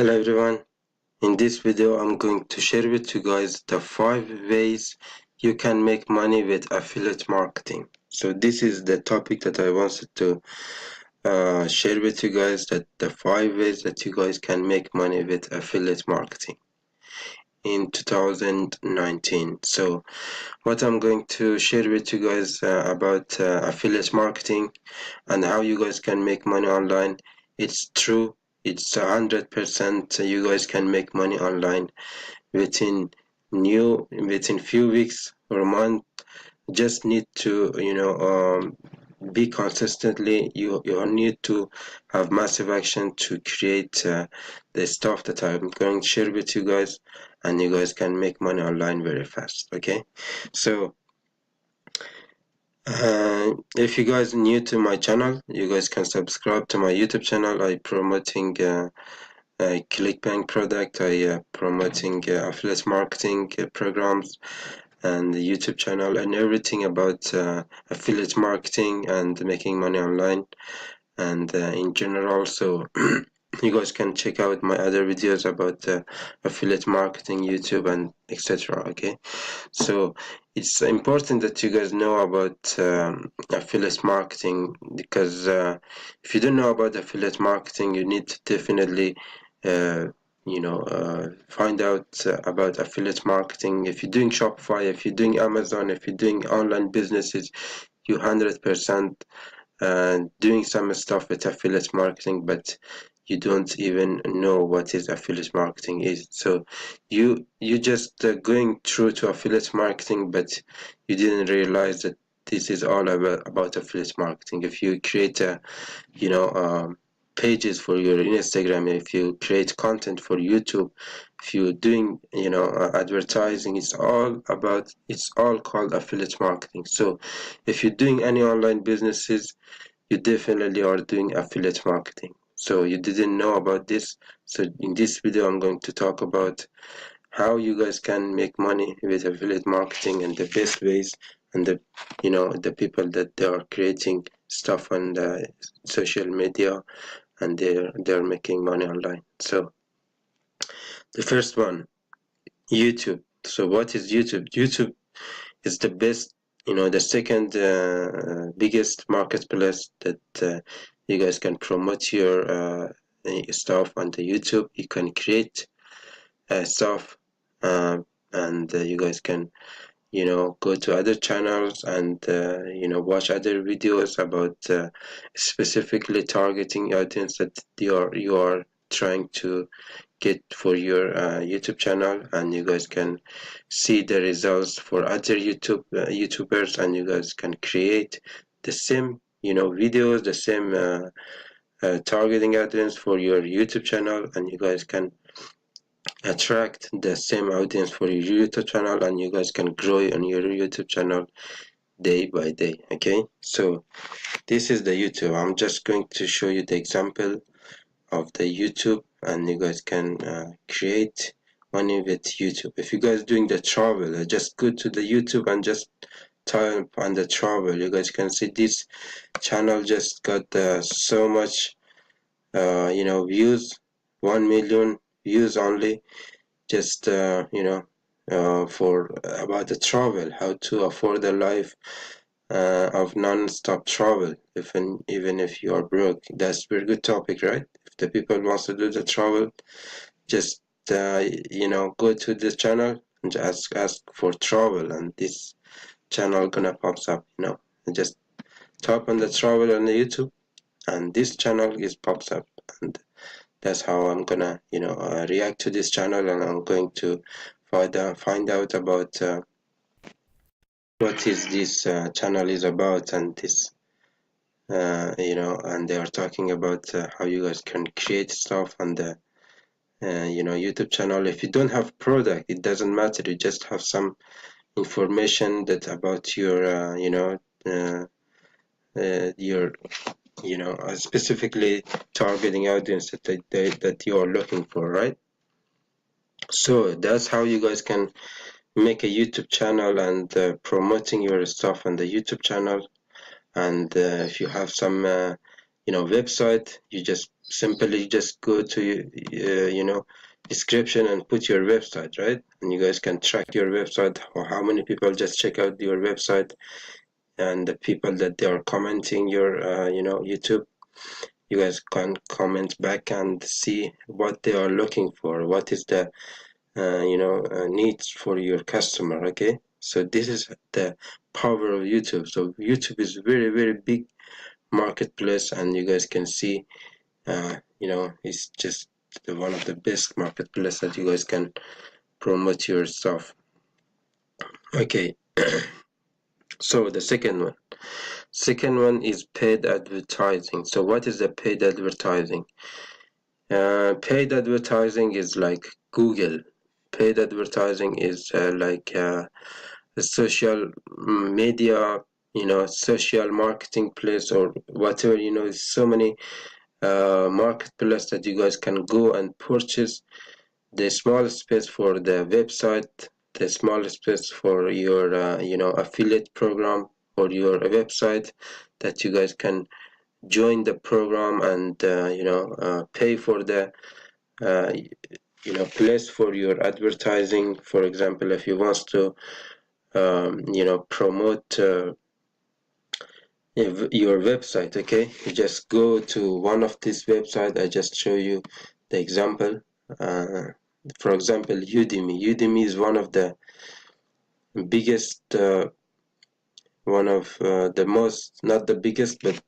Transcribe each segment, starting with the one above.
Hello everyone. In this video I'm going to share with you guys the 5 ways you can make money with affiliate marketing. So this is the topic that I wanted to share with you guys, that the 5 ways that you guys can make money with affiliate marketing in 2019. So what I'm going to share with you guys about affiliate marketing and how you guys can make money online. It's true. It's 100% you guys can make money online within few weeks or a month. Just need to be consistently. You need to have massive action to create the stuff that I'm going to share with you guys, and you guys can make money online very fast. Okay, so if you guys are new to my channel, you guys can subscribe to my YouTube channel. I promoting ClickBank product. I promoting affiliate marketing programs and the YouTube channel and everything about affiliate marketing and making money online and in general. So you guys can check out my other videos about affiliate marketing, YouTube, and etc. Okay, so it's important that you guys know about affiliate marketing, because if you don't know about affiliate marketing, you need to definitely find out about affiliate marketing. If you're doing Shopify, if you're doing Amazon, if you're doing online businesses, you 100% doing some stuff with affiliate marketing, but you don't even know what is affiliate marketing is. So you just going through to affiliate marketing, but you didn't realize that this is all about affiliate marketing. If you create a pages for your Instagram, if you create content for YouTube, if you're doing advertising, it's all called affiliate marketing. So if you're doing any online businesses, you definitely are doing affiliate marketing. So you didn't know about this. So in this video I'm going to talk about how you guys can make money with affiliate marketing and the best ways, and the people that they are creating stuff on the social media and they're making money online. So the first one, YouTube. So what is YouTube? YouTube is the best, the second biggest marketplace that you guys can promote your stuff on the YouTube. You can create stuff, and you guys can go to other channels and watch other videos about specifically targeting audience that you are trying to get for your YouTube channel, and you guys can see the results for other YouTubers, and you guys can create the same videos, the same targeting audience for your YouTube channel, and you guys can attract the same audience for your YouTube channel, and you guys can grow on your YouTube channel day by day. Okay, so this is the YouTube. I'm just going to show you the example of the YouTube, and you guys can create money with YouTube. If you guys doing the travel, just go to the YouTube and just type on the travel. You guys can see this channel just got so much views, 1 million views only, just for about the travel, how to afford a life of non-stop travel, even if you are broke. That's very good topic, right? If the people wants to do the travel, just go to this channel and just ask for travel, and this channel gonna pops up. And just tap on the travel on the YouTube, and this channel is pops up, and that's how I'm gonna react to this channel, and I'm going to find out about what is this channel is about, and this and they are talking about how you guys can create stuff on the YouTube channel. If you don't have product, it doesn't matter. You just have some information that about your your specifically targeting audience that you are looking for, right? So that's how you guys can make a YouTube channel and promoting your stuff on the YouTube channel. And if you have some website, you just simply just go to description and put your website, right? And you guys can track your website, or how many people just check out your website, and the people that they are commenting your YouTube. You guys can comment back and see what they are looking for, what is the needs for your customer. Okay, so this is the power of YouTube. So YouTube is very, very big marketplace, and you guys can see it's just one of the best marketplace that you guys can promote your stuff. Okay, so the second one is paid advertising. So what is the paid advertising? Paid advertising is like Google. Paid advertising is like the social media, social marketing place, or whatever. So many marketplace that you guys can go and purchase the small space for the website, the small space for your affiliate program or your website, that you guys can join the program and pay for the uh, place for your advertising. For example, if you want to promote your website, okay, you just go to one of these websites. I just show you the example. uh, for example, Udemy is one of the biggest, one of the most, not the biggest, but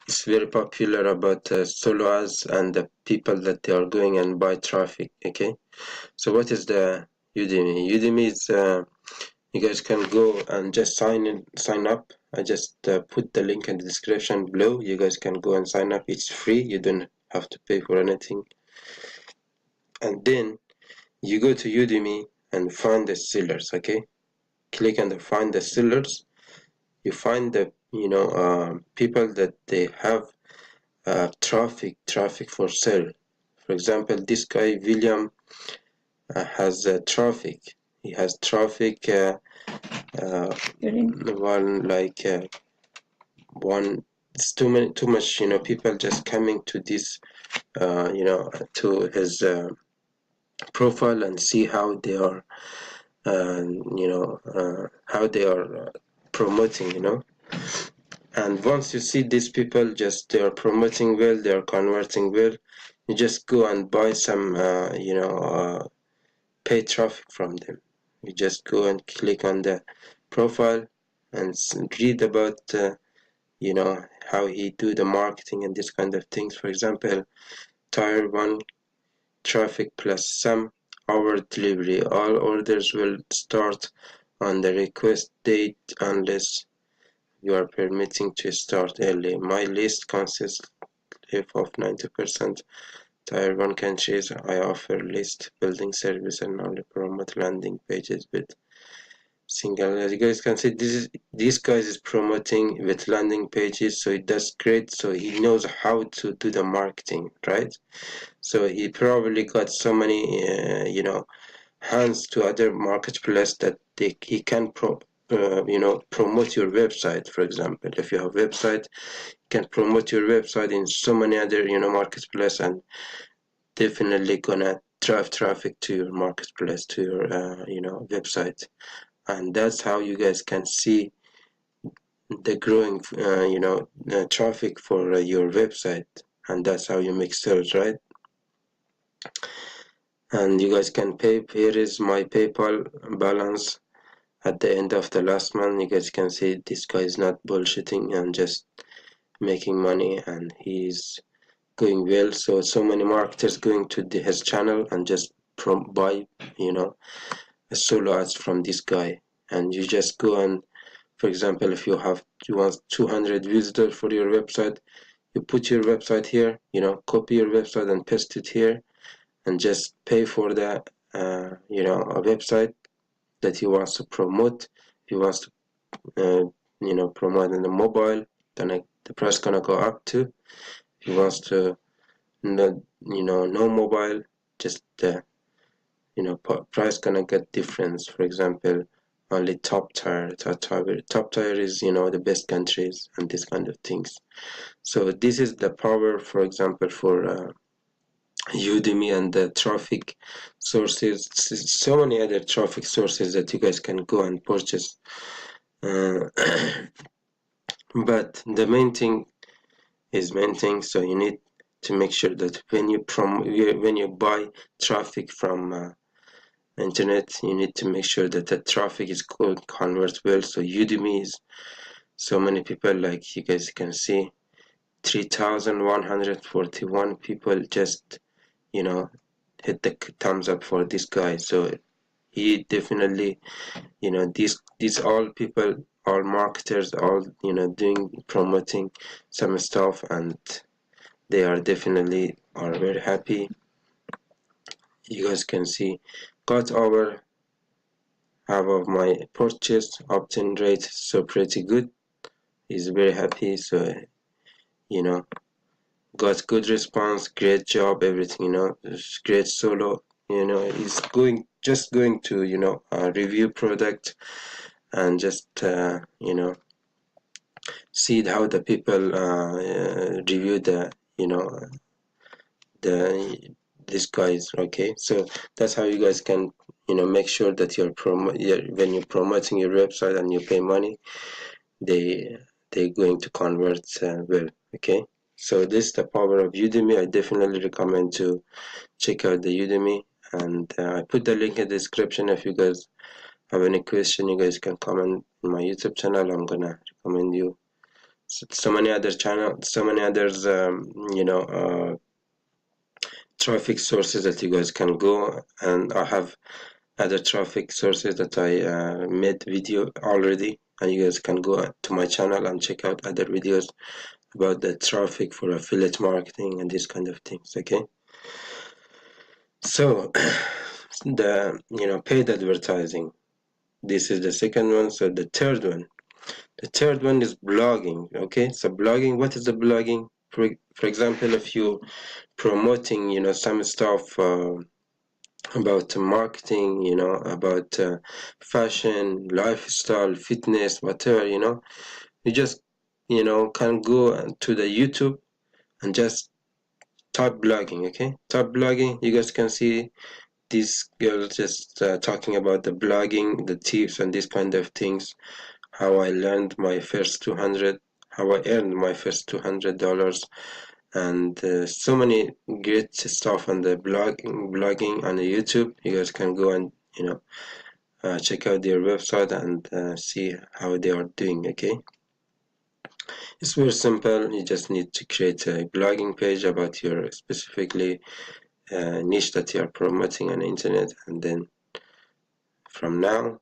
it's very popular about solo ads and the people that they are going and buy traffic. Okay, so what is the Udemy is, you guys can go and just sign up. I just put the link in the description below. You guys can go and sign up. It's free, you don't have to pay for anything. And then you go to Udemy and find the sellers. Okay, click on the find the sellers. You find the people that they have traffic for sale. For example, this guy William has traffic. He has traffic, one like one. It's too much. People just coming to this, to his profile, and see how they are, how they are promoting. And once you see these people, just they are promoting well, they are converting well, you just go and buy some paid traffic from them. You just go and click on the profile and read about how he do the marketing and this kind of things. For example, tier 1 traffic plus some hour delivery. All orders will start on the request date unless you are permitting to start early. My list consists of 90% tier 1 countries. I offer list building service and only promote landing pages with single. As you guys can see, this guy is promoting with landing pages, so it does great. So he knows how to do the marketing, right? So he probably got so many hands to other marketplace that he can promote your website. For example, if you have a website, you can promote your website in so many other marketplace, and definitely gonna drive traffic to your marketplace, to your website. And that's how you guys can see the growing traffic for your website, and that's how you make sales, right? And you guys can pay. Here is my PayPal balance at the end of the last month. You guys can see this guy is not bullshitting and just making money, and he's going well. So many marketers going to his channel and just buy a solo ads from this guy. And you just go and, for example, if you want 200 visitors for your website, you put your website here, copy your website and paste it here, and just pay for the a website that he wants to promote. He wants to promote in the mobile, then the price gonna go up to. If he wants to no mobile, just price gonna get difference. For example, only top tier is, you know, the best countries and this kind of things. So this is the power, for example, for Udemy and the traffic sources. So many other traffic sources that you guys can go and purchase. Uh, but the main thing is main thing. So you need to make sure that when you buy traffic from internet, you need to make sure that the traffic is good, convert well. So Udemy is so many people, like you guys can see, 3,141 people just, you know, hit the thumbs up for this guy. So he definitely, you know, these all people, all marketers, all, you know, doing promoting some stuff, and they are definitely are very happy. You guys can see, got over half of my purchase, opt-in rate, so pretty good. He's very happy. So, you know, got good response, great job, everything, you know, it's great solo. You know, he's just going to, you know, review product and just, you know, see how the people review the, you know, the this guys. Okay, so that's how you guys can, you know, make sure that when you're promoting your website and you pay money, they're going to convert well. Okay, so this is the power of Udemy. I definitely recommend to check out the Udemy, and I put the link in the description. If you guys have any question, you guys can comment in my YouTube channel. I'm gonna recommend you so many other so many others, you know, traffic sources that you guys can go. And I have other traffic sources that I made video already, and you guys can go to my channel and check out other videos about the traffic for affiliate marketing and these kind of things. Okay, so the, you know, paid advertising, this is the second one. So the third one is blogging. Okay, so blogging, what is the blogging? For example, if you promoting, you know, some stuff about marketing, you know, about fashion, lifestyle, fitness, whatever, you know, you just, you know, can go to the YouTube and just type blogging. Okay, type blogging, you guys can see this girl just talking about the blogging, the tips and these kind of things, how I learned my first 200, how I earned my first $200, and so many great stuff on the blogging on the YouTube. You guys can go and, you know, check out their website and see how they are doing. Okay, it's very simple. You just need to create a blogging page about your specifically niche that you are promoting on the internet, and then from now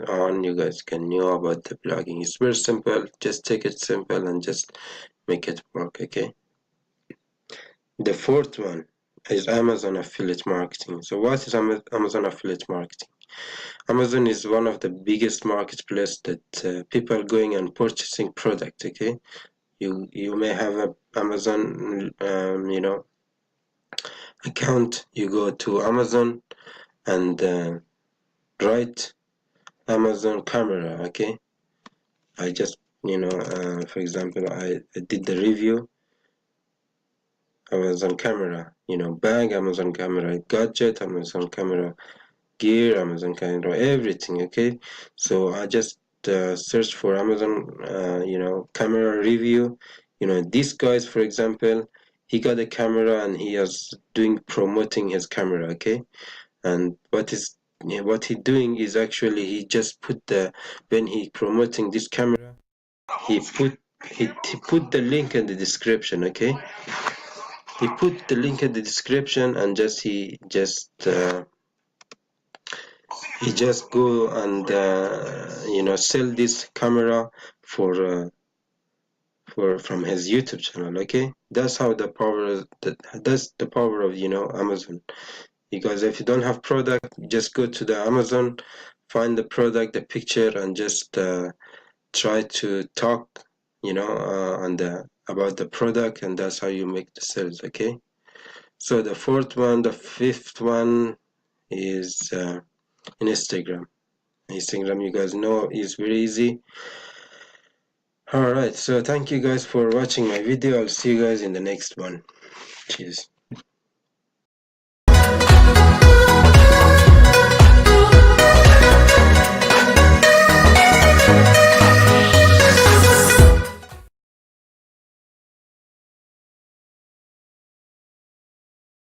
on you guys can know about the blogging. It's very simple. Just take it simple and just make it work. Okay, the fourth one is Amazon affiliate marketing. So what is Amazon affiliate marketing? Amazon is one of the biggest marketplace that people are going and purchasing product. Okay, you may have a Amazon you know, account. You go to Amazon and write Amazon camera. Okay, I just, you know, for example, I did the review Amazon camera, you know, bag, Amazon camera gadget, Amazon camera gear, Amazon camera everything. Okay, so I just search for Amazon you know, camera review. You know, this guys, for example, he got a camera and he is doing promoting his camera. Okay, and what he doing is actually he just put the, when he promoting this camera, he put the link in the description. Okay, he put the link in the description, and he just go and you know, sell this camera for from his YouTube channel. Okay, that's how the power, that's the power of, you know, Amazon. Because if you don't have product, just go to the Amazon, find the product, the picture, and just try to talk, you know, on the about the product, and that's how you make the sales. Okay, so the fourth one, the fifth one is Instagram. Instagram, you guys know, is very easy. Alright, so thank you guys for watching my video. I'll see you guys in the next one. Cheers.